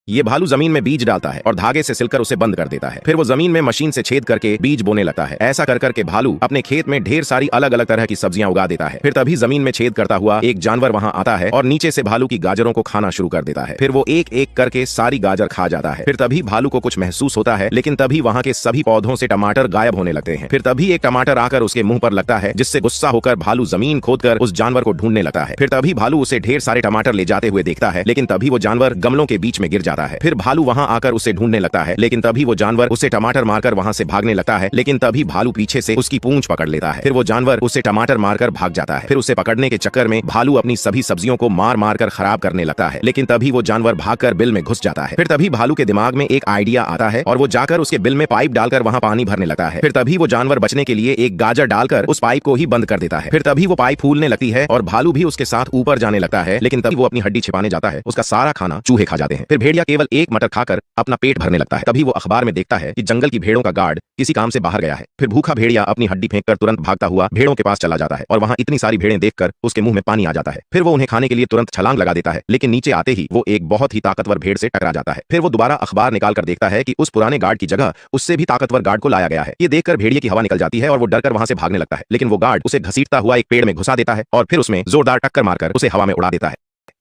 ये भालू जमीन में बीज डालता है और धागे से सिलकर उसे बंद कर देता है। फिर वो जमीन में मशीन से छेद करके बीज बोने लगता है। ऐसा कर करके भालू अपने खेत में ढेर सारी अलग अलग तरह की सब्जियां उगा देता है। फिर तभी जमीन में छेद करता हुआ एक जानवर वहां आता है और नीचे से भालू की गाजरों को खाना शुरू कर देता है। फिर वो एक एक करके सारी गाजर खा जाता है। फिर तभी भालू को कुछ महसूस होता है, लेकिन तभी वहां के सभी पौधों से टमाटर गायब होने लगते हैं। फिर तभी एक टमाटर आकर उसके मुंह पर लगता है, जिससे गुस्सा होकर भालू जमीन खोदकर उस जानवर को ढूंढने लगता है। फिर तभी भालू उसे ढेर सारे टमाटर ले जाते हुए देखता है, लेकिन तभी वो जानवर गमलों के बीच में गिर जाता है। फिर भालू वहां आकर उसे ढूंढने लगता है, लेकिन तभी वो जानवर उसे टमाटर मारकर वहां से भागने लगता है। लेकिन तभी भालू पीछे से उसकी पूंछ पकड़ लेता है। फिर वो जानवर उसे टमाटर मारकर भाग जाता है। फिर उसे पकड़ने के चक्कर में भालू अपनी सभी सब्जियों को मार मार कर खराब करने लगता है। लेकिन तभी वो जानवर भागकर बिल में घुस जाता है। फिर तभी भालू के दिमाग में एक आइडिया आता है और वो जाकर उसके बिल में पाइप डालकर वहां पानी भरने लगता है। फिर तभी वो जानवर बचने के लिए एक गाजर डालकर उस पाइप को ही बंद कर देता है। फिर तभी वो पाइप फूलने लगती है और भालू भी उसके साथ ऊपर जाने लगता है। लेकिन तभी वो अपनी हड्डी छिपाने जाता है। उसका सारा खाना चूहे खा जाते हैं। फिर भेड़िया केवल एक मटर खाकर अपना पेट भरने लगता है। तभी वो अखबार में देखता है कि जंगल की भेड़ों का गार्ड किसी काम से बाहर गया है। फिर भूखा भेड़िया अपनी हड्डी फेंककर तुरंत भागता हुआ भेड़ों के पास चला जाता है और वहां इतनी सारी भेड़ें देखकर उसके मुंह में पानी आ जाता है। फिर वो उन्हें खाने के लिए तुरंत छलांग लगा देता है, लेकिन नीचे आते ही वो एक बहुत ही ताकतवर भेड़ से टकरा जाता है। फिर वो दोबारा अखबार निकाल कर देखता है कि उस पुराने गार्ड की जगह उससे भी ताकतवर गार्ड को लाया गया है। ये देखकर भेड़िए की हवा निकल जाती है और वो डरकर वहां से भागने लगता है। लेकिन वो गार्ड उसे घसीटता हुआ एक पेड़ में घुसा देता है और फिर उसमें जोरदार टक्कर मारकर उसे हवा में उड़ा देता है।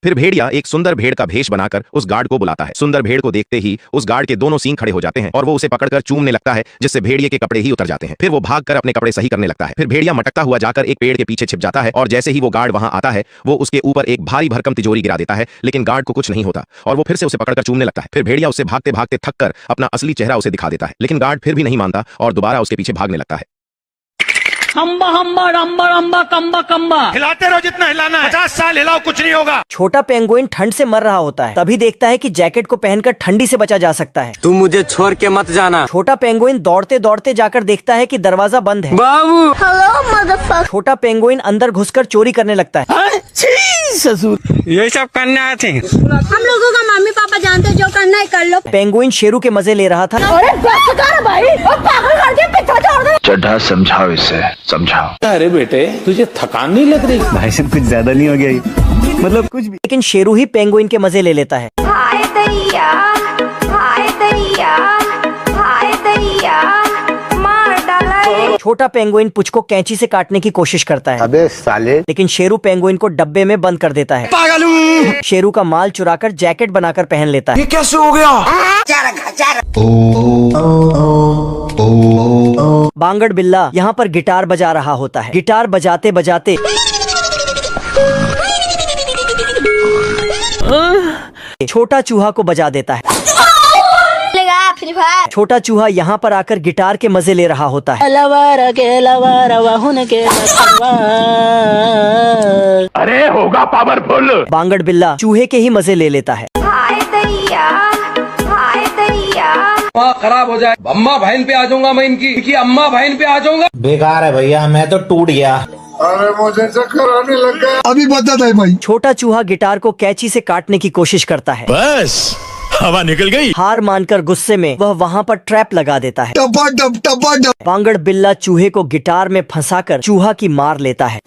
फिर भेड़िया एक सुंदर भेड़ का भेष बनाकर उस गार्ड को बुलाता है। सुंदर भेड़ को देखते ही उस गार्ड के दोनों सींग खड़े हो जाते हैं और वो उसे पकड़कर चूमने लगता है, जिससे भेड़िए के कपड़े ही उतर जाते हैं। फिर वो भागकर अपने कपड़े सही करने लगता है। फिर भेड़िया मटकता हुआ जाकर एक पेड़ के पीछे छिप जाता है और जैसे ही वो गार्ड वहां आता है, वो उसके ऊपर एक भारी भरकम तिजोरी गिरा देता है। लेकिन गार्ड को कुछ नहीं होता और वो फिर से उसे पकड़कर चूमने लगता है। फिर भेड़िया उससे भागते भागते थककर अपना असली चेहरा उसे दिखा देता है, लेकिन गार्ड फिर भी नहीं मानता और दोबारा उसके पीछे भागने लगता है। हम्बा हम्बा रम्बा रम्बा कम्बा कम्बा, हिलाते रहो जितना हिलाना है। 50 साल हिलाओ कुछ नहीं होगा। छोटा पेंगुइन ठंड से मर रहा होता है, तभी देखता है कि जैकेट को पहनकर ठंडी से बचा जा सकता है। तुम मुझे छोड़ के मत जाना। छोटा पेंगुइन दौड़ते दौड़ते जाकर देखता है कि दरवाजा बंद है। बाबू छोटा पेंगुइन अंदर घुसकर चोरी करने लगता है। ससुर ये सब करने आए थे। हम लोगों का मम्मी पापा जानते जो करना है कर लो। पेंगुइन शेरू के मजे ले रहा था। अरे बस कर भाई, और पागल कर दिया, पीछे छोड़ दे। चड्ढा समझाओ इसे, समझाओ। अरे बेटे तुझे थकान नहीं लग रही? भाई साहब कुछ ज्यादा नहीं हो गया ये? मतलब कुछ भी। लेकिन शेरू ही पेंगुइन के मजे ले लेता है। हाय दैया, हाय दैया, हाय दैया, मार डाला। छोटा पेंगुइन पुछ को कैंची से काटने की कोशिश करता है। अबे साले। लेकिन शेरू पेंगुइन को डब्बे में बंद कर देता है। पागल हूँ। शेरू का माल चुराकर जैकेट बनाकर पहन लेता है। ये कैसे हो गया? बांगड़ बिल्ला यहाँ पर गिटार बजा रहा होता है। गिटार बजाते बजाते छोटा चूहा को बजा देता है। छोटा चूहा यहाँ पर आकर गिटार के मजे ले रहा होता है। अरे होगा पावरफुल। बांगड़ बिल्ला चूहे के ही मजे ले लेता है। हाय दैया, हाय दैया। खराब हो जाए, अम्मा बहन पे आ जाऊंगा मैं, इनकी अम्मा बहन पे आ जाऊंगा। बेकार है भैया, मैं तो टूट गया। अरे मुझे चक्कर आने लग गया। अभी बता था भाई। छोटा चूहा गिटार को कैंची से काटने की कोशिश करता है। बस हवा निकल गई। हार मानकर गुस्से में वह वहाँ पर ट्रैप लगा देता है। टपा बांगड़ बिल्ला चूहे को गिटार में फंसाकर चूहा की मार लेता है।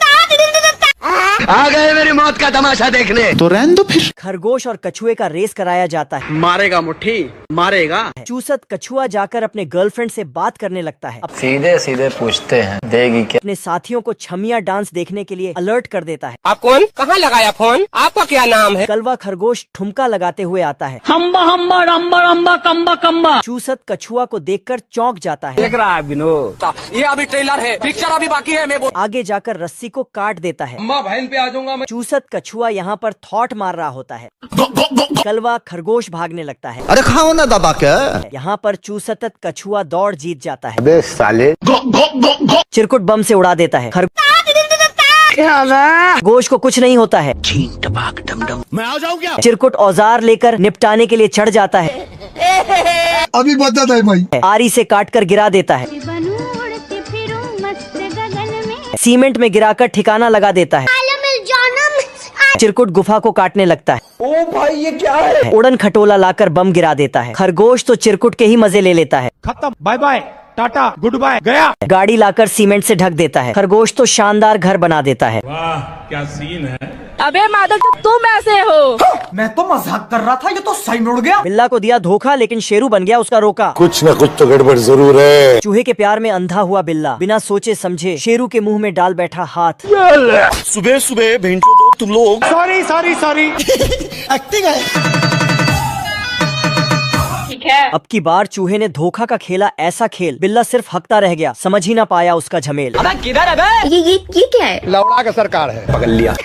आ गए मेरी मौत का तमाशा देखने। तो रहने दो फिर। खरगोश और कछुए का रेस कराया जाता है। मारेगा मुट्ठी, मारेगा। चूसत कछुआ जाकर अपने गर्लफ्रेंड से बात करने लगता है। सीधे सीधे पूछते हैं देगी क्या? अपने साथियों को छमिया डांस देखने के लिए अलर्ट कर देता है। आप कौन? कहाँ लगाया फोन? आपका क्या नाम है? कलवा खरगोश ठुमका लगाते हुए आता है। हम्बा हम्बा रम्बा रम्बा कम्बा कम्बा। चूसत कछुआ को देखकर चौंक जाता है। देख रहा है विनोद, ये अभी ट्रेलर है, पिक्चर अभी बाकी है। मैं आगे जाकर रस्सी को काट देता है। अम्मा बहन पे आ जाऊंगा मैं। चूसत कछुआ यहाँ पर थॉट मार रहा होता है। कलवा खरगोश भागने लगता है। अरे खाओ ना दबा के। यहाँ पर चूसत कछुआ दौड़ जीत जाता है। अबे साले। चिरकुट बम से उड़ा देता है। खरगोश को कुछ नहीं होता है। मैं आ जाऊँ क्या? चिरकुट औजार लेकर निपटाने के लिए चढ़ जाता है। अभी बता था भाई। आरी से काटकर गिरा देता है। सीमेंट में गिराकर ठिकाना लगा देता है। चिरकुट गुफा को काटने लगता है। ओ भाई ये क्या है? उड़न खटोला लाकर बम गिरा देता है। खरगोश तो चिरकुट के ही मजे ले लेता है। खत्म, bye bye, tata good bye गया। गाड़ी लाकर सीमेंट से ढक देता है। खरगोश तो शानदार घर बना देता है। वाह क्या सीन है। अबे माधव तुम ऐसे हो। मैं तो मजाक कर रहा था, ये तो सही में उड़ गया। बिल्ला को दिया धोखा लेकिन शेरू बन गया उसका रोका। कुछ न कुछ तो गड़बड़ जरूर है। चूहे के प्यार में अंधा हुआ बिल्ला बिना सोचे समझे शेरू के मुंह में डाल बैठा हाथ। सुबह सुबह भेंचो दो तुम लोग। Sorry sorry sorry. एक्टिंग है। अब की बार चूहे ने धोखा का खेला ऐसा खेल, बिल्ला सिर्फ हकता रह गया, समझ ही ना पाया उसका झमेल। ये क्या है? लौड़ा का सरकार है। पकड़ लिया।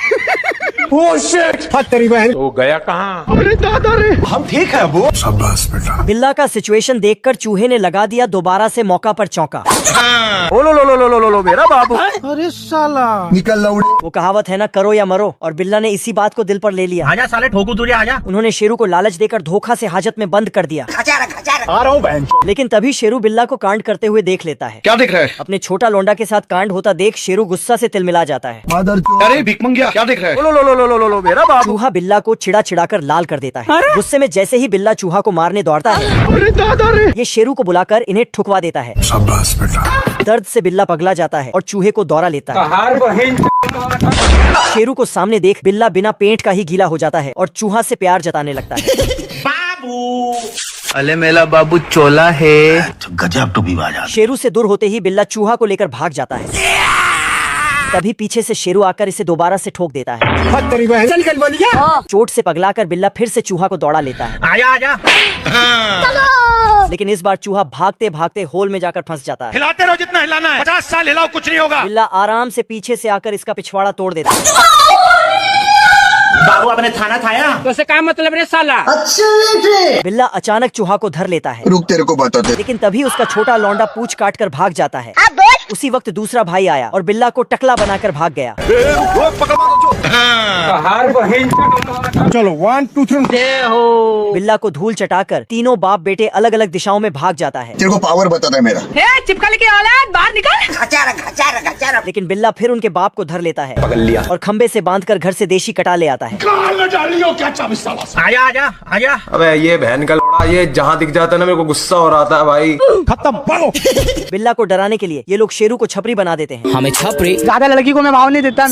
Oh shit. तेरी बहन तो गया कहाँ? अरे दादा रे। हम ठीक है वो। शाबाश बेटा। बिल्ला का सिचुएशन देखकर चूहे ने लगा दिया दोबारा से मौका पर चौका। ओ लो मेरा बाबू। अरे साला निकल लौड़े। वो कहावत है ना, करो या मरो, और बिल्ला ने इसी बात को दिल पर ले लिया। आजा साले ठोकू तुझे आजा। उन्होंने शेरू को लालच देकर धोखा से हाजत में बंद कर दिया। आ रहा हूँ बहन। लेकिन तभी शेरू बिल्ला को कांड करते हुए देख लेता है। क्या दिख रहा है? अपने छोटा लोंडा के साथ कांड होता देख शेरू गुस्सा से तिलमिला जाता है। मादर अरे भिकमंगिया क्या दिख रहा है? लो मेरा बाबू। चूहा बिल्ला को चिड़ा चिढ़ाकर लाल कर देता है। गुस्से में जैसे ही बिल्ला चूहा को मारने दौड़ता है, अरे दादा रे। ये शेरू को बुलाकर इन्हें ठुकवा देता है। शाबाश बेटा। दर्द से बिल्ला पगला जाता है और चूहे को दौरा लेता है। हार बहन। शेरू को सामने देख बिल्ला बिना पेंट का ही गीला हो जाता है और चूहा से प्यार जताने लगता है। बाबू। अले मेरा बाबू चोला है। गजब टू भी बाजा। शेरू से दूर होते ही बिल्ला चूहा को लेकर भाग जाता है। तभी पीछे से शेरू आकर इसे दोबारा से ठोक देता है। तेरी बहन निकल बोलिए। चोट से पगलाकर बिल्ला फिर से चूहा को दौड़ा लेता है। आजा आजा। लेकिन इस बार चूहा भागते भागते होल में जाकर फंस जाता है। हिलाते रहो जितना हिलाना है। 50 साल हिलाओ कुछ नहीं होगा। बिल्ला आराम से पीछे से आकर इसका पिछवाड़ा तोड़ देता है। बाबू आपने खाना खाया? तो से क्या मतलब रे साला? बिल्ला अचानक चूहा को धर लेता है। रुक तेरे को बताते। लेकिन तभी उसका छोटा लौंडा पूंछ काट कर भाग जाता है। उसी वक्त दूसरा भाई आया और बिल्ला को टकला बनाकर भाग गया। हार बहन। चलो 1 2 3। बिल्ला को धूल चटाकर तीनों बाप बेटे अलग अलग दिशाओं में भाग जाता है। तेरे को पावर बताता है मेरा। चिपकली की औलाद बाहर निकल। लेकिन बिल्ला फिर उनके बाप को धर लेता है। पकड़ लिया। और खंबे से बांधकर घर से देशी कटा ले आता है। आजा आजा आजा। अबे ये बहन का लौड़ा, ये जहाँ दिख जाता है ना मेरे को गुस्सा हो रहा था भाई। खत्म भागो। बिल्ला को डराने के लिए ये लोग शेरू को छपरी बना देते हैं। हमें छपरी ज्यादा लड़की को मैं भाव नहीं देता।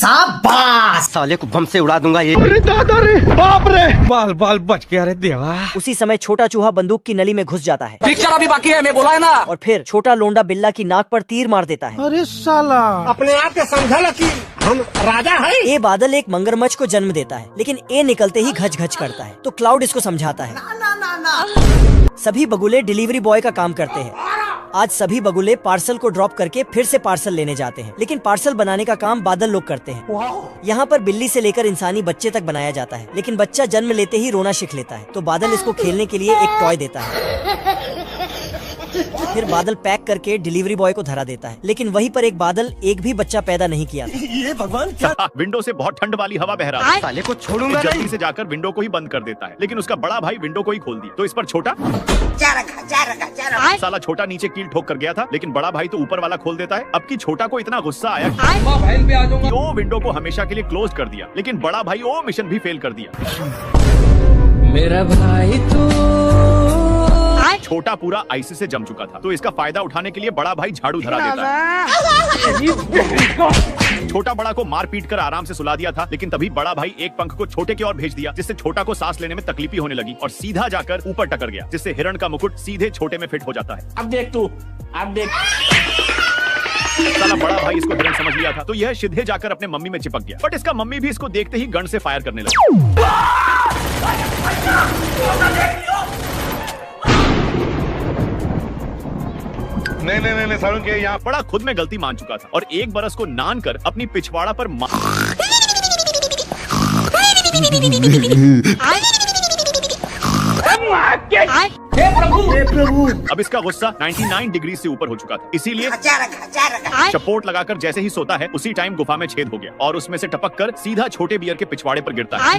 साले को बम से उड़ा दूंगा ये। अरे दादा रे बाप रे। बाल बाल बच गया रे देवा। उसी समय छोटा चूहा बंदूक की नली में घुस जाता है। पिक्चर अभी बाकी है, मैं बोला है ना। और फिर छोटा लोंडा बिल्ला की नाक पर तीर मार देता है। अरे साला अपने आप के समझा कि हम राजा है। ए बादल एक मगरमच्छ को जन्म देता है, लेकिन ए निकलते ही घच घच करता है। तो क्लाउड इसको समझाता है। सभी बगुले डिलीवरी बॉय का काम करते हैं। आज सभी बगुले पार्सल को ड्रॉप करके फिर से पार्सल लेने जाते हैं, लेकिन पार्सल बनाने का काम बादल लोग करते हैं। यहाँ पर बिल्ली से लेकर इंसानी बच्चे तक बनाया जाता है, लेकिन बच्चा जन्म लेते ही रोना सीख लेता है। तो बादल इसको खेलने के लिए एक टॉय देता है। फिर बादल पैक करके डिलीवरी बॉय को धरा देता है, लेकिन वहीं पर एक बादल एक भी बच्चा पैदा नहीं किया था। ये भगवान क्या। विंडो से बहुत ठंड वाली हवा बह रहा है। साले को छोड़ूंगा जल्दी से जाकर विंडो को ही बंद कर देता है, लेकिन उसका बड़ा भाई विंडो को ही खोल दिया। तो इस पर छोटा साला छोटा नीचे कील ठोक कर गया था, लेकिन बड़ा भाई तो ऊपर वाला खोल देता है। अब की छोटा को इतना गुस्सा आया कि अम्मा बहन पे आ जाऊंगा। वो विंडो को हमेशा के लिए क्लोज कर दिया, लेकिन बड़ा भाई वो मिशन भी फेल कर दिया। मेरा भाई तो छोटा पूरा आईसी से जम चुका था, तो इसका फायदा उठाने के लिए बड़ा भाई झाड़ू धरा देता है। छोटा बड़ा को मार पीट कर आराम से सुला दिया था, लेकिन तभी बड़ा भाई एक पंख को छोटे की ओर भेज दिया, जिससे छोटा को सांस लेने में तकलीफी होने लगी और सीधा जाकर ऊपर टकर गया, जिससे हिरण का मुकुट सीधे छोटे में फिट हो जाता है। अब देख तू, अब देख। साला बड़ा भाई इसको हिरण समझ लिया था, तो यह सीधे जाकर अपने मम्मी में चिपक गया। बट इसका मम्मी भी इसको देखते ही गन से फायर करने लगी। नहीं सारुण के यहाँ बड़ा खुद में गलती मान चुका था और एक बरस को नान कर अपनी पिछवाड़ा पर अब इसका गुस्सा 99 डिग्री से ऊपर हो चुका था, इसीलिए चपोट लगाकर जैसे ही सोता है उसी टाइम गुफा में छेद हो गया और उसमें से टपक कर सीधा छोटे बियर के पिछवाड़े पर गिरता है।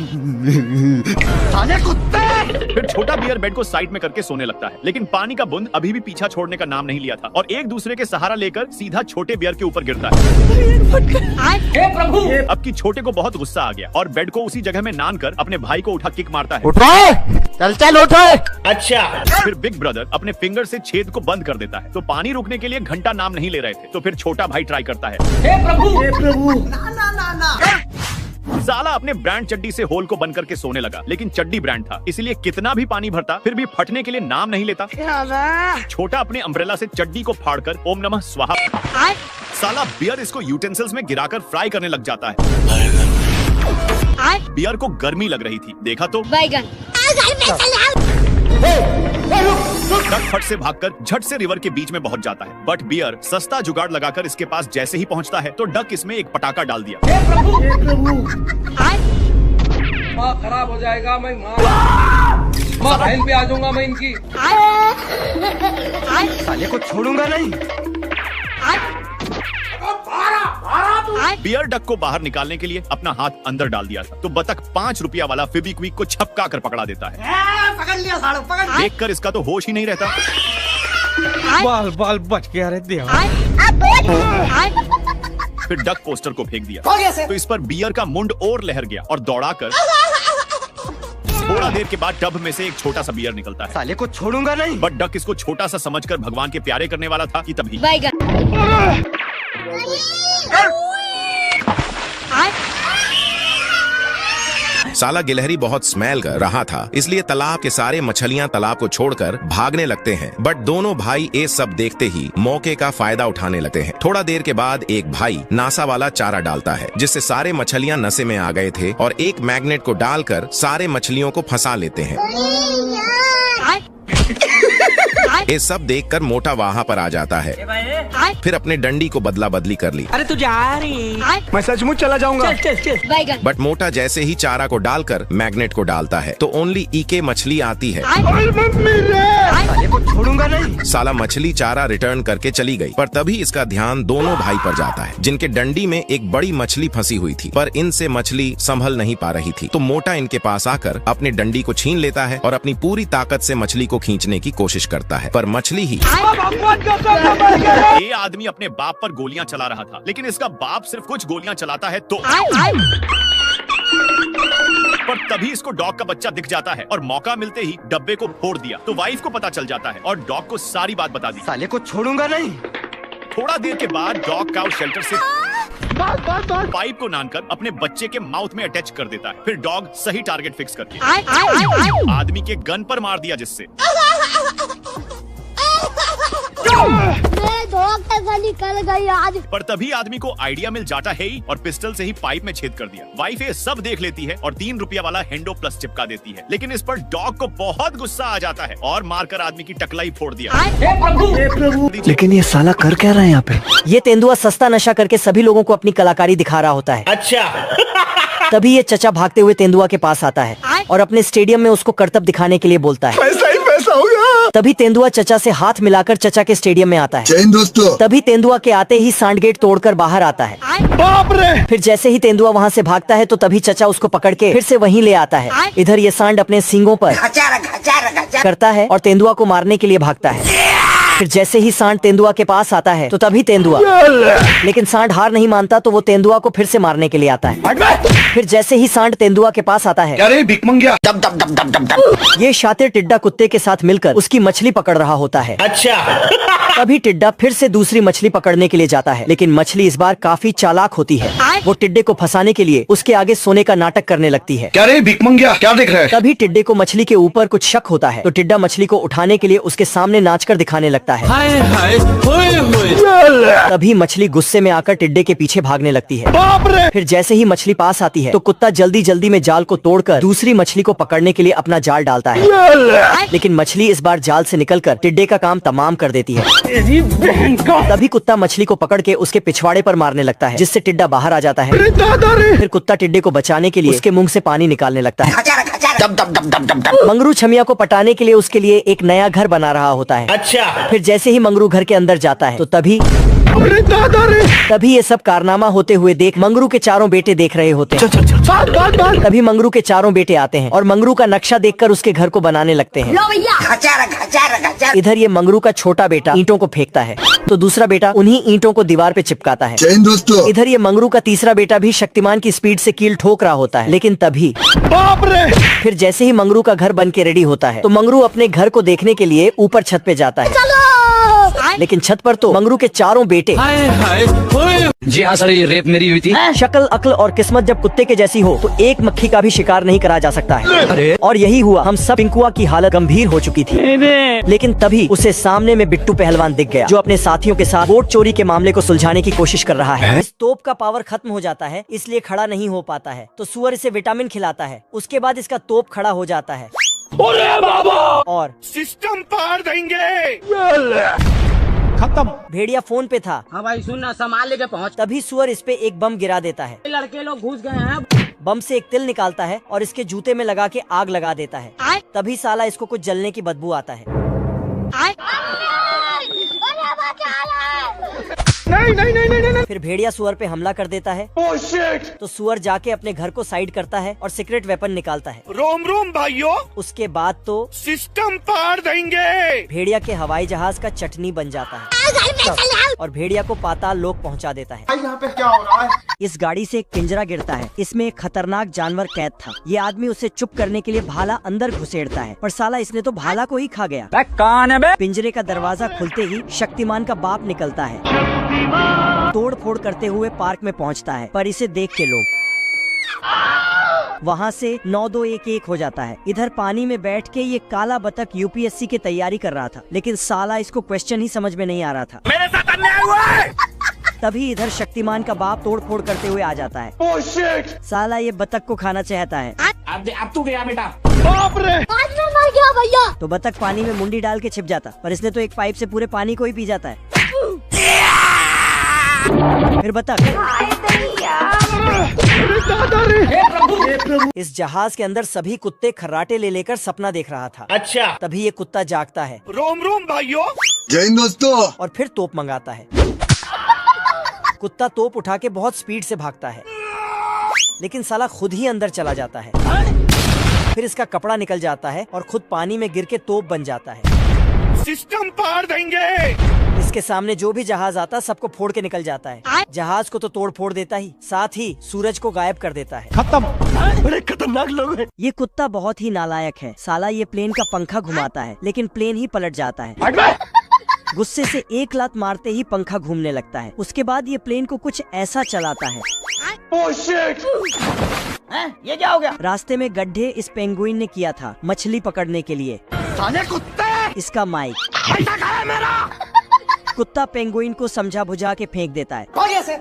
फिर छोटा बियर बेड को साइड में करके सोने लगता है, लेकिन पानी का बूंद अभी भी पीछा छोड़ने का नाम नहीं लिया था और एक दूसरे के सहारा लेकर सीधा छोटे बियर के ऊपर गिरता है। हे प्रभु! अब की छोटे को बहुत गुस्सा आ गया और बेड को उसी जगह में नान कर अपने भाई को उठा किक मारता है। चल उठो। अच्छा, फिर बिग ब्रदर अपने फिंगर से छेद को बंद कर देता है, तो पानी रुकने के लिए घंटा नाम नहीं ले रहे थे, तो फिर छोटा भाई ट्राई करता है। हे प्रभु! हे प्रभु! साला अपने ब्रांड चड्डी से होल को बंद करके सोने लगा, लेकिन चड्डी ब्रांड था, इसलिए कितना भी पानी भरता फिर भी फटने के लिए नाम नहीं लेता। छोटा अपने अम्ब्रेला से चड्डी को फाड़कर ओम नमः स्वाहा। साला बियर इसको यूटेंसिल्स में गिराकर फ्राई करने लग जाता है। बियर को गर्मी लग रही थी, देखा तो डक फट से भागकर झट से रिवर के बीच में पहुंच जाता है, बट बियर सस्ता जुगाड़ लगाकर इसके पास जैसे ही पहुंचता है तो डक इसमें एक पटाखा डाल दिया। हे प्रभु! हे प्रभु! माँ खराब हो जाएगा, मैं माँ बहन पे आ जाऊंगा मैं इनकी। साले को छोड़ूंगा नहीं। बियर डक को बाहर निकालने के लिए अपना हाथ अंदर डाल दिया था, तो बतख 5 रुपया वाला फेविक्विक को छपका कर पकड़ा देता है। पकड़ लिया सालो, पकड़। देखकर इसका तो होश ही नहीं रहता। बाल बच गया रे देवा। फिर डक पोस्टर को फेंक दिया, हो गया सर। तो इस पर बियर का मुंड और लहर गया और दौड़ाकर थोड़ा देर के बाद टब में से एक छोटा सा बियर निकलता है। साले को छोड़ूंगा नहीं। बट डक इसको छोटा सा समझकर भगवान के प्यारे करने वाला था कि तभी साला गिलहरी बहुत स्मेल कर रहा था, इसलिए तालाब के सारे मछलियां तालाब को छोड़कर भागने लगते हैं। बट दोनों भाई ये सब देखते ही मौके का फायदा उठाने लगते हैं। थोड़ा देर के बाद एक भाई नासा वाला चारा डालता है, जिससे सारे मछलियां नशे में आ गए थे और एक मैग्नेट को डालकर सारे मछलियों को फंसा लेते हैं। ये सब देखकर मोटा वहाँ पर आ जाता है, फिर अपने डंडी को बदला बदली कर ली। अरे तू जा रही। मैं सचमुच चला जाऊंगा। बैगन बट मोटा जैसे ही चारा को डालकर मैग्नेट को डालता है तो ओनली ईके मछली आती है। साले को छोड़ूंगा नहीं। साला मछली चारा रिटर्न करके चली गई, पर तभी इसका ध्यान दोनों भाई पर जाता है, जिनके डंडी में एक बड़ी मछली फंसी हुई थी, पर इनसे मछली संभल नहीं पा रही थी। तो मोटा इनके पास आकर अपने डंडी को छीन लेता है और अपनी पूरी ताकत से मछली को खींचने की कोशिश करता है, पर मछली ही। ये आदमी अपने बाप पर गोलियां चला रहा था, लेकिन इसका बाप सिर्फ कुछ गोलियां चलाता है तो। पर तभी इसको डॉग का बच्चा दिख जाता है और मौका मिलते ही डब्बे को फोड़ दिया, तो वाइफ को पता चल जाता है और डॉग को सारी बात बता दी। साले को छोड़ूंगा नहीं। थोड़ा देर के बाद डॉग काउ शेल्टर से पाइप को नानकर अपने बच्चे के माउथ में अटैच कर देता है, फिर डॉग सही टारगेट फिक्स करके आदमी के गन पर मार दिया, जिससे निकल गई आज। पर तभी आदमी को आइडिया मिल जाता है ही और पिस्टल से ही पाइप में छेद कर दिया। वाइफ ये सब देख लेती है और 3 रुपया वाला हेंडो प्लस चिपका देती है, लेकिन इस पर डॉग को बहुत गुस्सा आ जाता है और मारकर आदमी की टकलाई फोड़ दिया। हे प्रभु! हे प्रभु! लेकिन ये साला कर क्या रहा है यहाँ पे? ये तेंदुआ सस्ता नशा करके सभी लोगों को अपनी कलाकारी दिखा रहा होता है। अच्छा। तभी ये चचा भागते हुए तेंदुआ के पास आता है और अपने स्टेडियम में उसको करतब दिखाने के लिए बोलता है। पैसा ही पैसा होगा। तभी तेंदुआ चचा से हाथ मिलाकर चचा के स्टेडियम में आता है। जय हिंद दोस्तों। तभी तेंदुआ के आते ही सांड गेट तोड़कर बाहर आता है। बाप रे! फिर जैसे ही तेंदुआ वहाँ से भागता है तो तभी चचा उसको पकड़ के फिर से वहीं ले आता है। इधर ये सांड अपने सींगों पर करता है और तेंदुआ को मारने के लिए भागता है। फिर जैसे ही सांड तेंदुआ के पास आता है तो तभी तेंदुआ, लेकिन सांड हार नहीं मानता तो वो तेंदुआ को फिर से मारने के लिए आता है। फिर जैसे ही सांड तेंदुआ के पास आता है, अरे भिख मंगिया। ये शातिर टिड्डा कुत्ते के साथ मिलकर उसकी मछली पकड़ रहा होता है। अच्छा। तभी टिड्डा फिर से दूसरी मछली पकड़ने के लिए जाता है, लेकिन मछली इस बार काफी चालाक होती है। वो टिड्डे को फंसाने के लिए उसके आगे सोने का नाटक करने लगती है। क्या रे भिख मंगिया, क्या देख रहा है? तभी टिड्डे को मछली के ऊपर कुछ शक होता है, तो टिड्डा मछली को उठाने के लिए उसके सामने नाचकर दिखाने लगता है। हाय हाय, होए होए। तभी मछली गुस्से में आकर टिड्डे के पीछे भागने लगती है। बाप रे! फिर जैसे ही मछली पास आती है तो कुत्ता जल्दी जल्दी में जाल को तोड़कर दूसरी मछली को पकड़ने के लिए अपना जाल डालता है, लेकिन मछली इस बार जाल से निकलकर टिड्डे का काम तमाम कर देती है। तभी कुत्ता मछली को पकड़ के उसके पिछवाड़े पर मारने लगता है, जिससे टिड्डा बाहर आ जाता है। फिर कुत्ता टिड्डे को बचाने के लिए उसके मुंह से पानी निकालने लगता है। मंगरू छमिया को पटाने के लिए उसके लिए एक नया घर बना रहा होता है। अच्छा। फिर जैसे ही मंगरू घर के अंदर जाता है तो तभी तभी ये सब कारनामा होते हुए देख मंगरू के चारों बेटे देख रहे होते हैं। तभी मंगरू के चारों बेटे आते हैं और मंगरू का नक्शा देखकर उसके घर को बनाने लगते हैं। इधर ये मंगरू का छोटा बेटा ईंटों को फेंकता है तो दूसरा बेटा उन्हीं ईंटों को दीवार पे चिपकाता है। दोस्तों इधर ये मंगरू का तीसरा बेटा भी शक्तिमान की स्पीड से कील ठोक रहा होता है, लेकिन तभी फिर जैसे ही मंगरू का घर बन के रेडी होता है तो मंगरू अपने घर को देखने के लिए ऊपर छत पे जाता है। लेकिन छत पर तो मंगरू के चारों बेटे जी हाँ सर, ये रेप मेरी हुई थी। शक्ल अक्ल और किस्मत जब कुत्ते के जैसी हो तो एक मक्खी का भी शिकार नहीं करा जा सकता है। और यही हुआ, हम सब पिंकुआ की हालत गंभीर हो चुकी थी। लेकिन तभी उसे सामने में बिट्टू पहलवान दिख गया जो अपने साथियों के साथ वोट चोरी के मामले को सुलझाने की कोशिश कर रहा है। इस तोप का पावर खत्म हो जाता है इसलिए खड़ा नहीं हो पाता है तो सुअर इसे विटामिन खिलाता है। उसके बाद इसका तोप खड़ा हो जाता है और सिस्टम पार देंगे। खत्म। भेड़िया फोन पे था। हाँ भाई सुन ना, सामान लेके पहुँच। तभी सुअर इस पे एक बम गिरा देता है। लड़के लोग घुस गए हैं। बम से एक तिल निकालता है और इसके जूते में लगा के आग लगा देता है। तभी साला इसको कुछ जलने की बदबू आता है। नहीं। फिर भेड़िया सुअर पे हमला कर देता है। तो सुअर जाके अपने घर को साइड करता है और सीक्रेट वेपन निकालता है। रोम रोम भाइयों, उसके बाद तो सिस्टम पार देंगे। भेड़िया के हवाई जहाज का चटनी बन जाता है और भेड़िया को पाताल लोक पहुंचा देता है। यहाँ पे क्या हो रहा है? इस गाड़ी से एक पिंजरा गिरता है। इसमें एक खतरनाक जानवर कैद था। ये आदमी उसे चुप करने के लिए भाला अंदर घुसेड़ता है, पर साला इसने तो भाला को ही खा गया। पिंजरे का दरवाजा खुलते ही शक्तिमान का बाप निकलता है। तोड़ फोड़ करते हुए पार्क में पहुंचता है, पर इसे देख के लोग वहाँ से 9-2-1-1 हो जाता है। इधर पानी में बैठ के ये काला बतख यूपीएससी की तैयारी कर रहा था, लेकिन साला इसको क्वेश्चन ही समझ में नहीं आ रहा था। मेरे साथ अन्याय हुआ है। तभी इधर शक्तिमान का बाप तोड़ फोड़ करते हुए आ जाता है। Oh shit! साला ये बतख को खाना चाहता है। अब तू गया बेटा। बाप रे! आज मैं मर गया भैया। तो बतख पानी में मुंडी डाल के छिप जाता, पर इसने तो एक पाइप से पूरे पानी को ही पी जाता है। फिर बतख इस जहाज के अंदर सभी कुत्ते खर्राटे ले लेकर सपना देख रहा था। अच्छा। तभी ये कुत्ता जागता है। रोम रोम भाइयों, जय हिंद दोस्तों। और फिर तोप मंगाता है। कुत्ता तोप उठा के बहुत स्पीड से भागता है, लेकिन साला खुद ही अंदर चला जाता है। फिर इसका कपड़ा निकल जाता है और खुद पानी में गिर के तोप बन जाता है। सिस्टम पार देंगे। इसके सामने जो भी जहाज आता सबको फोड़ के निकल जाता है। जहाज को तो तोड़ फोड़ देता ही, साथ ही सूरज को गायब कर देता है। खत्म। बड़े खतरनाक लोग हैं। ये कुत्ता बहुत ही नालायक है। साला ये प्लेन का पंखा घुमाता है, लेकिन प्लेन ही पलट जाता है। गुस्से से एक लात मारते ही पंखा घूमने लगता है। उसके बाद ये प्लेन को कुछ ऐसा चलाता है। Oh shit! ये क्या हो गया? रास्ते में गड्ढे इस पेंगुइन ने किया था मछली पकड़ने के लिए। साले कुत्ते! इसका माइक पैसा कहाँ है मेरा? कुत्ता पेंगुइन को समझा बुझा के फेंक देता है।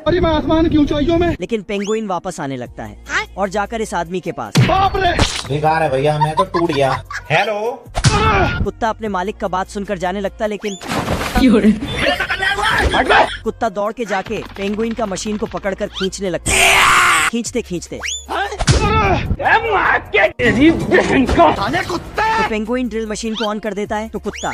अरे मैं आसमान की ऊंचाइयों में। लेकिन पेंगुइन वापस आने लगता है और जाकर इस आदमी के पास। बाप रे! बेकार है भैया, मैं तो टूट गया। हेलो। कुत्ता अपने मालिक का बात सुनकर जाने लगता, लेकिन कुत्ता दौड़ के जाके पेंगुइन का मशीन को पकड़कर खींचने लगता है। खींचते खींचते साले कुत्ते! तो पेंगुइन ड्रिल मशीन को ऑन कर देता है। तो कुत्ता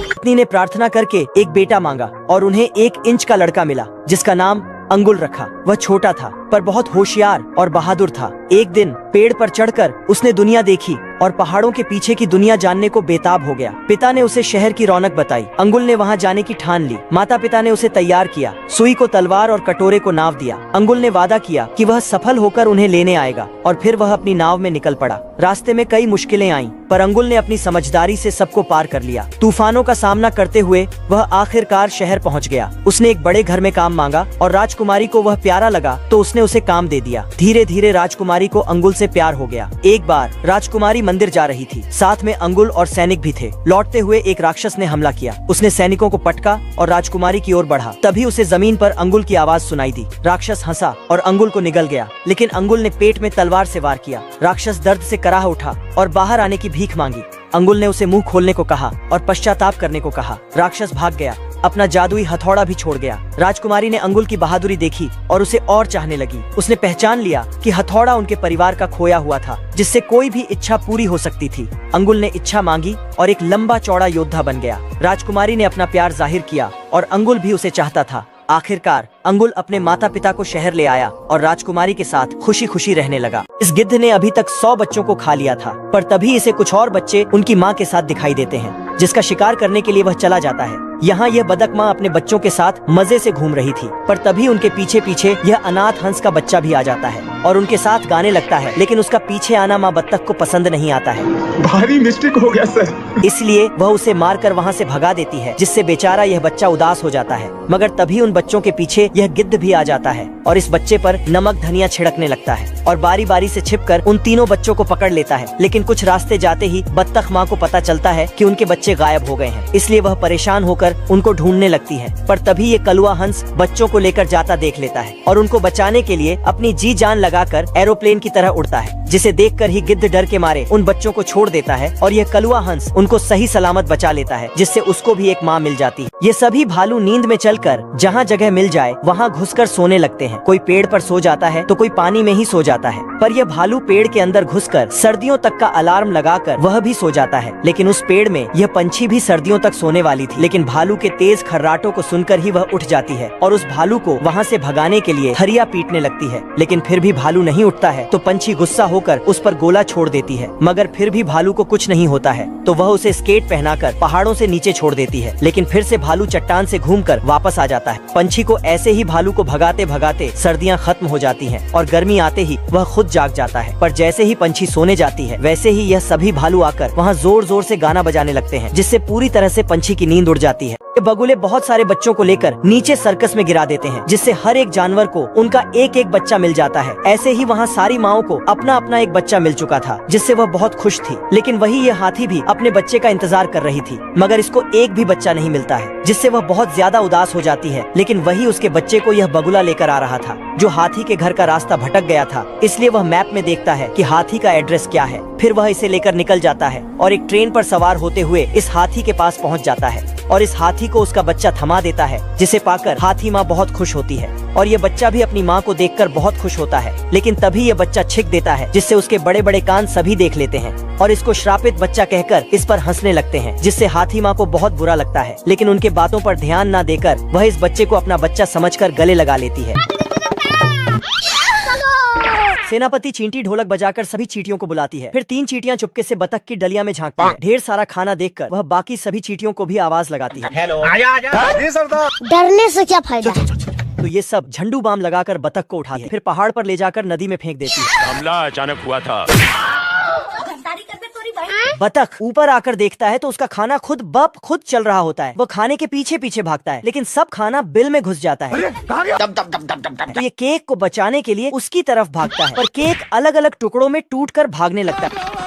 पत्नी ने प्रार्थना करके एक बेटा मांगा और उन्हें 1 इंच का लड़का मिला जिसका नाम अंगुल रखा। वह छोटा था पर बहुत होशियार और बहादुर था। एक दिन पेड़ पर चढ़कर उसने दुनिया देखी और पहाड़ों के पीछे की दुनिया जानने को बेताब हो गया। पिता ने उसे शहर की रौनक बताई। अंगुल ने वहां जाने की ठान ली। माता पिता ने उसे तैयार किया। सुई को तलवार और कटोरे को नाव दिया। अंगुल ने वादा किया कि वह सफल होकर उन्हें लेने आएगा और फिर वह अपनी नाव में निकल पड़ा। रास्ते में कई मुश्किलें आईं, पर अंगुल ने अपनी समझदारी से सबको पार कर लिया। तूफानों का सामना करते हुए वह आखिरकार शहर पहुँच गया। उसने एक बड़े घर में काम मांगा और राजकुमारी को वह प्यारा लगा तो उसने उसे काम दे दिया। धीरे धीरे राजकुमारी को अंगुल से प्यार हो गया। एक बार राजकुमारी मंदिर जा रही थी। साथ में अंगुल और सैनिक भी थे। लौटते हुए एक राक्षस ने हमला किया। उसने सैनिकों को पटका और राजकुमारी की ओर बढ़ा। तभी उसे जमीन पर अंगुल की आवाज सुनाई दी। राक्षस हंसा और अंगुल को निगल गया, लेकिन अंगुल ने पेट में तलवार से वार किया। राक्षस दर्द से कराह उठा और बाहर आने की भीख मांगी। अंगुल ने उसे मुंह खोलने को कहा और पश्चाताप करने को कहा। राक्षस भाग गया अपना जादुई हथौड़ा भी छोड़ गया। राजकुमारी ने अंगुल की बहादुरी देखी और उसे और चाहने लगी। उसने पहचान लिया कि हथौड़ा उनके परिवार का खोया हुआ था, जिससे कोई भी इच्छा पूरी हो सकती थी। अंगुल ने इच्छा मांगी और एक लंबा चौड़ा योद्धा बन गया। राजकुमारी ने अपना प्यार जाहिर किया और अंगुल भी उसे चाहता था। आखिरकार अंगुल अपने माता पिता को शहर ले आया और राजकुमारी के साथ खुशी खुशी रहने लगा। इस गिद्ध ने अभी तक 100 बच्चों को खा लिया था, पर तभी इसे कुछ और बच्चे उनकी माँ के साथ दिखाई देते हैं, जिसका शिकार करने के लिए वह चला जाता है। यहाँ यह बदक माँ अपने बच्चों के साथ मजे से घूम रही थी, पर तभी उनके पीछे पीछे यह अनाथ हंस का बच्चा भी आ जाता है और उनके साथ गाने लगता है, लेकिन उसका पीछे आना माँ बत्तख को पसंद नहीं आता है। भारी मिस्टेक हो गया सर। इसलिए वह उसे मारकर वहाँ से भगा देती है, जिससे बेचारा यह बच्चा उदास हो जाता है। मगर तभी उन बच्चों के पीछे यह गिद्ध भी आ जाता है और इस बच्चे पर नमक धनिया छिड़कने लगता है और बारी बारी से छिपकर उन तीनों बच्चों को पकड़ लेता है। लेकिन कुछ रास्ते जाते ही बत्तख माँ को पता चलता है कि उनके बच्चे गायब हो गए हैं, इसलिए वह परेशान होकर उनको ढूंढने लगती है। पर तभी ये कलुआ हंस बच्चों को लेकर जाता देख लेता है और उनको बचाने के लिए अपनी जी जान लगाकर एरोप्लेन की तरह उड़ता है, जिसे देखकर ही गिद्ध डर के मारे उन बच्चों को छोड़ देता है और यह कलुआ हंस उनको सही सलामत बचा लेता है, जिससे उसको भी एक माँ मिल जाती है। ये सभी भालू नींद में चलकर जहाँ जगह मिल जाए वहाँ घुसकर सोने लगते हैं। कोई पेड़ पर सो जाता है तो कोई पानी में ही सो जाता है, पर यह भालू पेड़ के अंदर घुसकर सर्दियों तक का अलार्म लगाकर वह भी सो जाता है। लेकिन उस पेड़ में यह पंछी भी सर्दियों तक सोने वाली थी, लेकिन भालू के तेज खर्राटों को सुनकर ही वह उठ जाती है और उस भालू को वहाँ से भगाने के लिए थरिया पीटने लगती है। लेकिन फिर भी भालू नहीं उठता है तो पंछी गुस्सा होकर उस पर गोला छोड़ देती है, मगर फिर भी भालू को कुछ नहीं होता है तो वह उसे स्केट पहनाकर पहाड़ों से नीचे छोड़ देती है। लेकिन फिर से भालू चट्टान से घूमकर वापस आ जाता है। पंछी को ऐसे ही भालू को भगाते भगाते सर्दियाँ खत्म हो जाती हैं और गर्मी आते ही वह खुद जाग जाता है। पर जैसे ही पंछी सोने जाती है वैसे ही यह सभी भालू आकर वहाँ जोर जोर से गाना बजाने लगते हैं, जिससे पूरी तरह से पंछी की नींद उड़ जाती है। ये बगुले बहुत सारे बच्चों को लेकर नीचे सर्कस में गिरा देते हैं, जिससे हर एक जानवर को उनका एक एक बच्चा मिल जाता है। ऐसे ही वहाँ सारी माओं को अपना अपना एक बच्चा मिल चुका था, जिससे वह बहुत खुश थी। लेकिन वही ये हाथी भी अपने बच्चे का इंतजार कर रही थी, मगर इसको एक भी बच्चा नहीं मिलता है, जिससे वह बहुत ज्यादा उदास हो जाती है। लेकिन वही उसके बच्चे को यह बगुला लेकर आ रहा था, जो हाथी के घर का रास्ता भटक गया था। इसलिए वह मैप में देखता है कि हाथी का एड्रेस क्या है। फिर वह इसे लेकर निकल जाता है और एक ट्रेन पर सवार होते हुए इस हाथी के पास पहुंच जाता है और इस हाथी को उसका बच्चा थमा देता है, जिसे पाकर हाथी माँ बहुत खुश होती है और ये बच्चा भी अपनी माँ को देखकर बहुत खुश होता है। लेकिन तभी ये बच्चा छिक देता है, जिससे उसके बड़े बड़े कान सभी देख लेते हैं और इसको श्रापित बच्चा कहकर इस पर हंसने लगते हैं, जिससे हाथी माँ को बहुत बुरा लगता है। लेकिन उनके बातों पर ध्यान न देकर वह इस बच्चे को अपना बच्चा समझकर गले लगा लेती है। सेनापति चींटी ढोलक बजाकर सभी चींटियों को बुलाती है। फिर 3 चींटियां चुपके से बतख की डलिया में झांकती है। ढेर सारा खाना देखकर वह बाकी सभी चींटियों को भी आवाज लगाती है, हेलो। डरने से क्या फायदा। तो ये सब झंडू बाम लगाकर बतख को उठाती है, फिर पहाड़ पर ले जाकर नदी में फेंक देती है। हमला अचानक हुआ था। बतख ऊपर आकर देखता है तो उसका खाना खुद चल रहा होता है। वो खाने के पीछे पीछे भागता है, लेकिन सब खाना बिल में घुस जाता है। तो ये केक को बचाने के लिए उसकी तरफ भागता है, पर केक अलग अलग टुकड़ों में टूटकर भागने लगता है।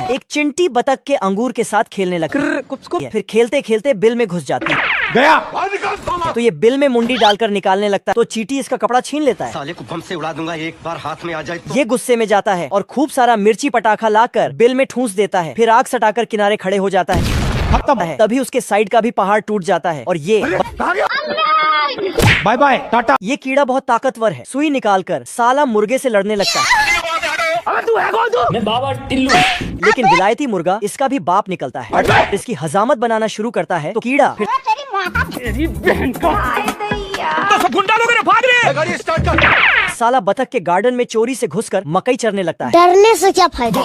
एक चिंटी बतख के अंगूर के साथ खेलने लगती है, फिर खेलते खेलते बिल में घुस जाती है। गया। तो ये बिल में मुंडी डालकर निकालने लगता है, तो चींटी इसका कपड़ा छीन लेता है। साले को बम से उड़ा दूंगा, एक बार हाथ में आ जाए तो। ये गुस्से में जाता है और खूब सारा मिर्ची पटाखा लाकर बिल में ठूंस देता है, फिर आग सटाकर किनारे खड़े हो जाता है। तभी उसके साइड का भी पहाड़ टूट जाता है और ये बाय बाय टाटा। ये कीड़ा बहुत ताकतवर है, सुई निकालकर साला मुर्गे से लड़ने लगता है। मैं बाबा टिल्लू। लेकिन विलायती मुर्गा इसका भी बाप निकलता है और इसकी हजामत बनाना शुरू करता है। तो कीड़ा फिर तेरी बहन का तो सब गुंडा लोग भाग रहे हैं। गाड़ी स्टार्ट कर। साला बतख के गार्डन में चोरी से घुसकर मकई चरने लगता है। डरने से क्या फायदा।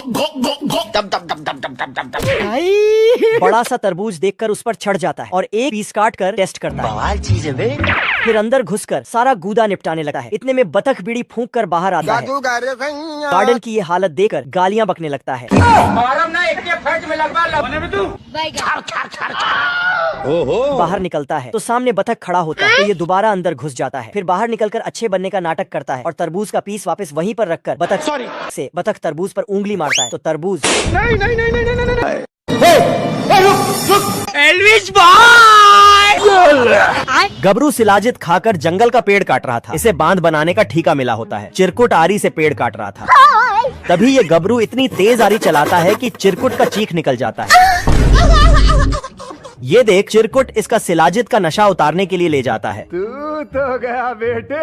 बड़ा सा तरबूज देखकर उस पर चढ़ जाता है और एक पीस काट कर टेस्ट करता है। चीज है बे। फिर अंदर घुसकर सारा गूदा निपटाने लगता है। इतने में बतख बीड़ी फूंक कर बाहर आता है। गार्डन की ये हालत देखकर गालियां बकने लगता है। बाहर निकलता है तो सामने बतख खड़ा होता है, तो ये दोबारा अंदर घुस जाता है। फिर बाहर निकलकर अच्छे बनने का नाटक करता है और तरबूज का पीस वापस वहीं पर रखकर बतख तरबूज पर उंगली मारता है, तो तरबूज एल्विश भाई। गबरू शिलाजित खाकर जंगल का पेड़ काट रहा था। इसे बांध बनाने का ठेका मिला होता है। चिरकुट आरी से पेड़ काट रहा था। तभी ये गबरू इतनी तेज आरी चलाता है कि चिरकुट का चीख निकल जाता है। ये देख चिरकुट इसका शिलाजित का नशा उतारने के लिए ले जाता है। तू तो गया बेटे।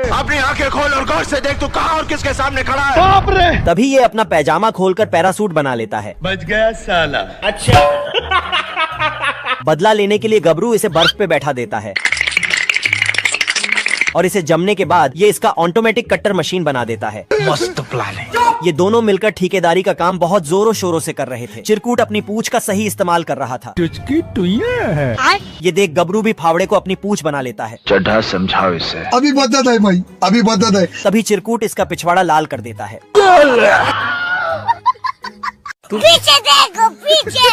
अपनी आंखें खोल और गौर से देख तू कहाँ और किसके सामने खड़ा है। बाप रे। तभी ये अपना पैजामा खोलकर पैरासूट बना लेता है। बच गया साला। अच्छा। बदला लेने के लिए गबरू इसे बर्फ पे बैठा देता है और इसे जमने के बाद ये इसका ऑटोमेटिक कट्टर मशीन बना देता है। मस्त प्लान है। ये दोनों मिलकर ठेकेदारी का काम बहुत जोरों शोरों से कर रहे थे। चिरकुट अपनी पूंछ का सही इस्तेमाल कर रहा था। है। ये देख गबरू भी फावड़े को अपनी पूंछ बना लेता है। चढ़ा समझाओ इसे। अभी बदत है भाई, अभी बदत है। तभी चिरकुट इसका पिछवाड़ा लाल कर देता है। पीछे देखो पीछे।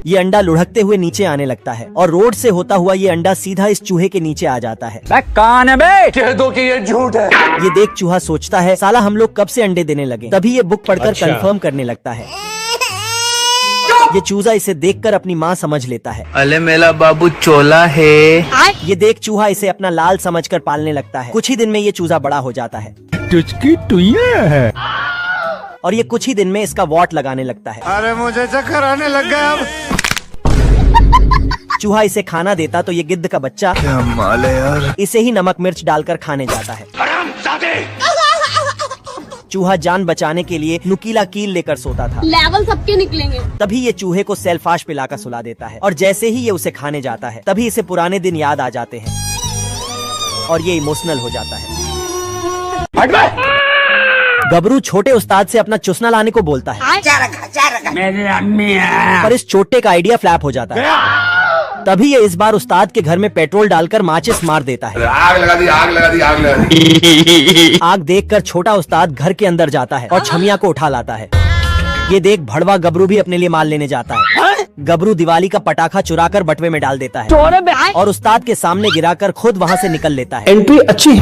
ये अंडा लुढ़कते हुए नीचे आने लगता है और रोड से होता हुआ ये अंडा सीधा इस चूहे के नीचे आ जाता है। कान है बे, कह दो कि ये झूठ है। ये देख चूहा सोचता है साला हम लोग कब से अंडे देने लगे। तभी ये बुक पढ़कर कंफर्म करने लगता है। ये चूजा इसे देखकर अपनी माँ समझ लेता है। अले मेरा बाबू चोला है। ये देख चूहा इसे अपना लाल समझकर पालने लगता है। कुछ ही दिन में ये चूजा बड़ा हो जाता है है। और ये कुछ ही दिन में इसका वॉट लगाने लगता है। अरे मुझे चक्कर आने लग गया अब। चूहा इसे खाना देता तो ये गिद्ध का बच्चा क्या माल है यार। इसे ही नमक मिर्च डालकर खाने जाता है। चूहा जान बचाने के लिए नुकीला कील लेकर सोता था। लेवल सबके निकलेंगे। तभी ये चूहे को सेल्फाश पिलाकर सुला देता है और जैसे ही ये उसे खाने जाता है तभी इसे पुराने दिन याद आ जाते हैं और ये इमोशनल हो जाता है। गबरू छोटे उस्ताद से अपना चुसना लाने को बोलता है। मेरी अम्मी है। पर इस छोटे का आइडिया फ्लैप हो जाता है। तभी ये इस बार उस्ताद के घर में पेट्रोल डालकर माचिस मार देता है। आग लगा दी, आग लगा दी, आग लगा दी। आग देखकर छोटा उस्ताद घर के अंदर जाता है और छमिया को उठा लाता है। ये देख भड़वा गबरू भी अपने लिए माल लेने जाता है। गबरू दिवाली का पटाखा चुराकर बटवे में डाल देता है और उस्ताद के सामने गिराकर खुद वहाँ से निकल लेता है। एंट्री अच्छी।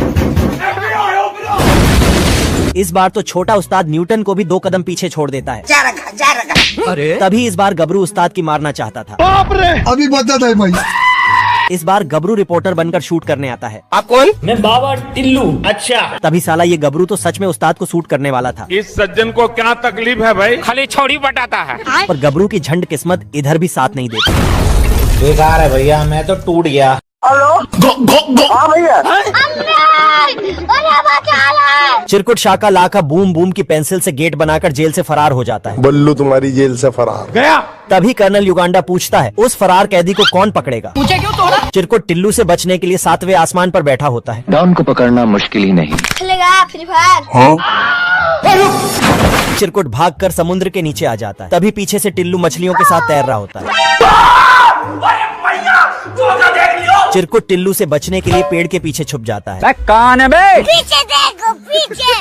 इस बार तो छोटा उस्ताद न्यूटन को भी 2 कदम पीछे छोड़ देता है। अरे तभी इस बार गबरू उस्ताद की मारना चाहता था। बाप रे। अभी बदत है भाई। इस बार गबरू रिपोर्टर बनकर शूट करने आता है। आप कौन? मैं बाबा टिल्लू। अच्छा। तभी साला ये गबरू तो सच में उस्ताद को शूट करने वाला था। इस सज्जन को क्या तकलीफ है भाई? खाली छोड़ी बटाता है। पर गबरू की झंड किस्मत इधर भी साथ नहीं देती। बेकार है भैया, मैं तो टूट गया। चिरकुट शाका लाका बूम बूम की पेंसिल से गेट बनाकर जेल से फरार हो जाता है। बल्लू तुम्हारी जेल से फरार गया। तभी कर्नल युगांडा पूछता है उस फरार कैदी को कौन पकड़ेगा। मुझे क्यों तोड़ा? चिरकुट टिल्लू से बचने के लिए 7वें आसमान पर बैठा होता है। डॉन को पकड़ना मुश्किल ही नहीं। खेलेगा फ्री फायर। चिरकुट भागकर समुद्र के नीचे आ जाता है। तभी पीछे से टिल्लू मछलियों के साथ तैर रहा होता है। चिरकुट टिल्लू से बचने के लिए पेड़ के पीछे छुप जाता है। कान है बे। पीछे देखो पीछे।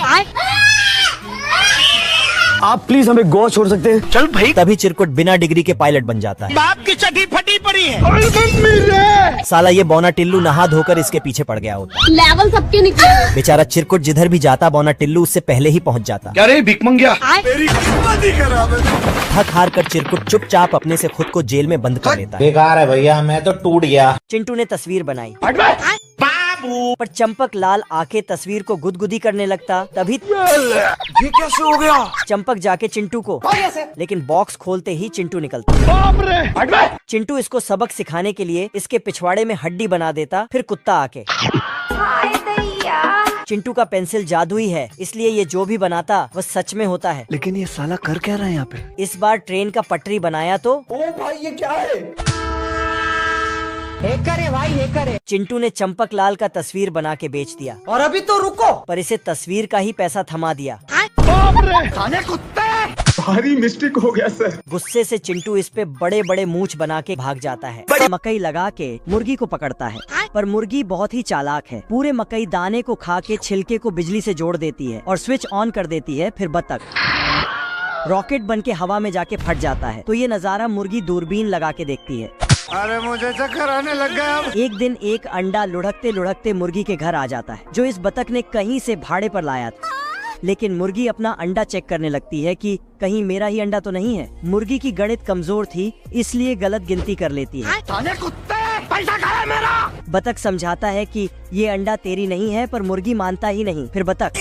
आप प्लीज हमें गोवा छोड़ सकते हैं? चल भाई। तभी चिरकुट बिना डिग्री के पायलट बन जाता है। बाप की चड्डी फटी पड़ी है। साला ये बौना टिल्लू नहा धोकर इसके पीछे पड़ गया होता है। लेवल सबके निकलेंगे। बेचारा चिरकुट जिधर भी जाता बौना टिल्लू उससे पहले ही पहुंच जाता। क्या रे भिख मंगिया? मेरी किस्मत ही खराब है। थक हार कर चिरकुट चुपचाप अपने से खुद को जेल में बंद कर लेता है। बेकार है भैया, मैं तो टूट गया। चिंटू ने तस्वीर बनाई पर चंपक लाल आके तस्वीर को गुदगुदी करने लगता। तभी ये कैसे हो गया? चंपक जाके चिंटू को, लेकिन बॉक्स खोलते ही चिंटू निकलता। बाप रे। चिंटू इसको सबक सिखाने के लिए इसके पिछवाड़े में हड्डी बना देता। फिर कुत्ता आके चिंटू का पेंसिल जादुई है इसलिए ये जो भी बनाता वह सच में होता है। लेकिन ये साला कर क्या रहा है यहाँ पे? इस बार ट्रेन का पटरी बनाया तो ओ भाई ये क्या है? हैकर है भाई, हैकर है। चिंटू ने चंपक लाल का तस्वीर बना के बेच दिया और अभी तो रुको। पर इसे तस्वीर का ही पैसा थमा दिया। बाप रे। खाने कुत्ते। भारी मिस्टेक हो गया सर। गुस्से से चिंटू इस पे बड़े बड़े मूंछ बना के भाग जाता है। मकई लगा के मुर्गी को पकड़ता है पर मुर्गी बहुत ही चालाक है। पूरे मकई दाने को खा के छिलके को बिजली से जोड़ देती है और स्विच ऑन कर देती है। फिर बतख रॉकेट बन के हवा में जाके फट जाता है। तो ये नजारा मुर्गी दूरबीन लगा के देखती है। अरे मुझे चक्कर आने लग गया अब। एक दिन एक अंडा लुढ़कते लुढ़कते मुर्गी के घर आ जाता है जो इस बतख ने कहीं से भाड़े पर लाया था। लेकिन मुर्गी अपना अंडा चेक करने लगती है कि कहीं मेरा ही अंडा तो नहीं है। मुर्गी की गणित कमजोर थी इसलिए गलत गिनती कर लेती है। कुत्ते, पैसा कहाँ है मेरा? बतख समझाता है कि ये अंडा तेरी नहीं है पर मुर्गी मानता ही नहीं। फिर बतख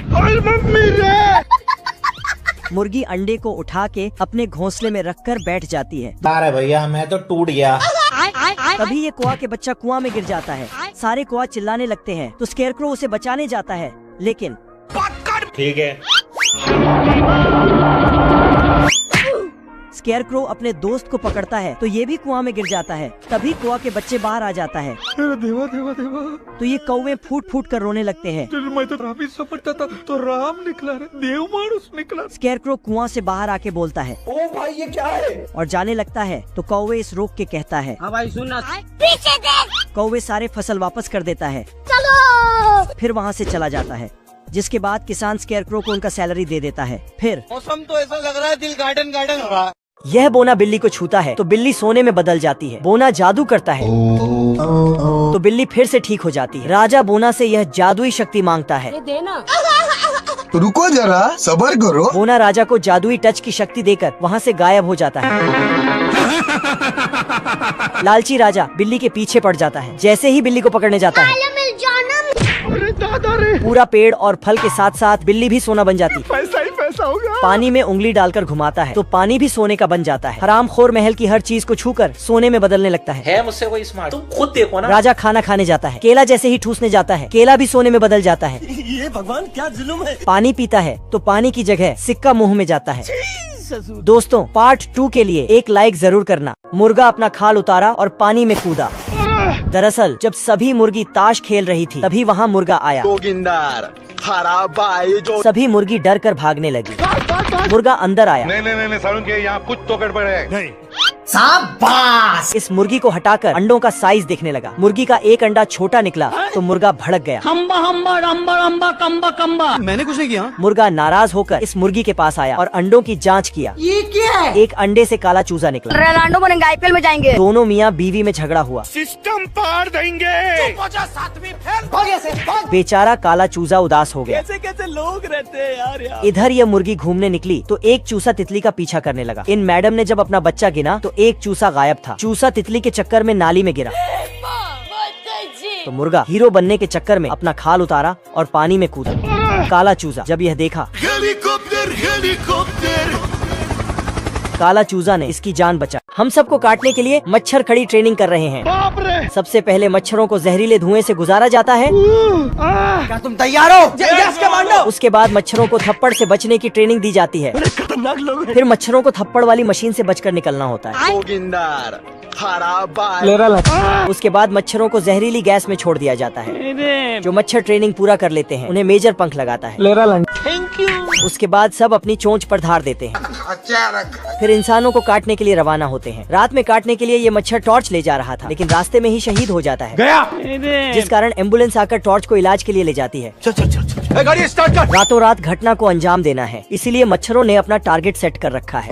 मम्मी रे। मुर्गी अंडे को उठा के अपने घोंसले में रखकर बैठ जाती है। अरे भैया मैं तो टूट गया। तभी ये कोआ के बच्चा कुआं में गिर जाता है। सारे कोआ चिल्लाने लगते हैं तो स्केयरक्रो उसे बचाने जाता है, लेकिन ठीक है। स्केयरक्रो अपने दोस्त को पकड़ता है तो ये भी कुआं में गिर जाता है। तभी कोआ के बच्चे बाहर आ जाता है। देवा देवा देवा, तो ये कौवे फूट फूट कर रोने लगते हैं। मैं तो राम ही समझता था, तो राम निकला रे, देव मानुस निकला। स्केयरक्रो कुआं से बाहर आके बोलता है, ओ भाई ये क्या है? और जाने लगता है तो कौवे इस रोक के कहता है, हाँ भाई सुनना, पीछे देख। कौवे सारे फसल वापस कर देता है, चलो। फिर वहाँ से चला जाता है। जिसके बाद किसान स्केयरक्रो को उनका सैलरी दे देता है। फिर मौसम तो ऐसा लग रहा है दिल गार्डन गार्डन हो रहा है। यह बोना बिल्ली को छूता है तो बिल्ली सोने में बदल जाती है। बोना जादू करता है तो बिल्ली फिर से ठीक हो जाती है। राजा बोना से यह जादुई शक्ति मांगता है। देना। तो रुको जरा, सबर करो। बोना राजा को जादुई टच की शक्ति देकर वहाँ से गायब हो जाता है। लालची राजा बिल्ली के पीछे पड़ जाता है। जैसे ही बिल्ली को पकड़ने जाता है, पूरा पेड़ और फल के साथ साथ बिल्ली भी सोना बन जाती है। पैसा ही पैसा होगा। पानी में उंगली डालकर घुमाता है तो पानी भी सोने का बन जाता है। हरामखोर महल की हर चीज को छूकर सोने में बदलने लगता है। मुझसे कोई स्मार्ट, तुम खुद देखो ना। राजा खाना खाने जाता है, केला जैसे ही ठूसने जाता है केला भी सोने में बदल जाता है। ये भगवान क्या जुल्म है। पानी पीता है तो पानी की जगह सिक्का मुंह में जाता है। दोस्तों, पार्ट 2 के लिए एक लाइक जरूर करना। मुर्गा अपना खाल उतारा और पानी में कूदा। दरअसल जब सभी मुर्गी ताश खेल रही थी तभी वहाँ मुर्गा आया। सभी मुर्गी डर कर भागने लगी। मुर्गा अंदर आया। नहीं सारुण के यहाँ कुछ तो गड़बड़ है। नहीं। इस मुर्गी को हटाकर अंडों का साइज देखने लगा। मुर्गी का एक अंडा छोटा निकला तो मुर्गा भड़क गया। हम्बा हम्बा रम्बा रम्बा कम्बा कम्बा। मैंने कुछ नहीं किया। मुर्गा नाराज होकर इस मुर्गी के पास आया और अंडों की जांच किया। ये क्या है? एक अंडे से काला चूजा निकला। रोनाल्डो बनेंगे, IPL में जाएंगे। दोनों मियाँ बीवी में झगड़ा हुआ। सिस्टम पार देंगे। बेचारा काला चूजा उदास हो गया। कैसे कैसे लोग रहते हैं यार। इधर ये मुर्गी घूमने निकली तो एक चूसा तितली का पीछा करने लगा। इन मैडम ने जब अपना बच्चा गिना तो एक चूसा गायब था। चूसा तितली के चक्कर में नाली में गिरा तो मुर्गा हीरो बनने के चक्कर में अपना खाल उतारा और पानी में कूदा। काला चूजा जब यह देखा, काला चूजा ने इसकी जान बचा। हम सबको काटने के लिए मच्छर खड़ी ट्रेनिंग कर रहे हैं। सबसे पहले मच्छरों को जहरीले धुएं से गुजारा जाता है। क्या तुम तैयार हो? Yes commando. उसके बाद मच्छरों को थप्पड़ से बचने की ट्रेनिंग दी जाती है। खतरनाक लोग। फिर मच्छरों को थप्पड़ वाली मशीन से बचकर निकलना होता है। उसके बाद मच्छरों को जहरीली गैस में छोड़ दिया जाता है। जो मच्छर ट्रेनिंग पूरा कर लेते हैं उन्हें मेजर पंख लगाता है। Thank you. उसके बाद सब अपनी चोंच पर धार देते हैं। फिर इंसानों को काटने के लिए रवाना होते हैं। रात में काटने के लिए ये मच्छर टॉर्च ले जा रहा था, लेकिन रास्ते में ही शहीद हो जाता है। गया। जिस कारण एम्बुलेंस आकर टॉर्च को इलाज के लिए ले जाती है। चल गाड़ी स्टार्ट कर। रातों रात घटना को अंजाम देना है, इसीलिए मच्छरों ने अपना टारगेट सेट कर रखा है।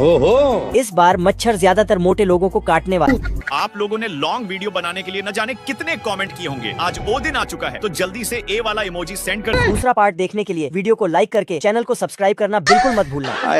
इस बार मच्छर ज्यादातर मोटे लोगों को काटने वाले। आप लोगों ने लॉन्ग वीडियो बनाने के लिए न जाने कितने कमेंट किए होंगे। आज वो दिन आ चुका है तो जल्दी से ए वाला इमोजी सेंड कर। दूसरा पार्ट देखने के लिए वीडियो को लाइक करके चैनल को सब्सक्राइब करना बिल्कुल मत भूलना।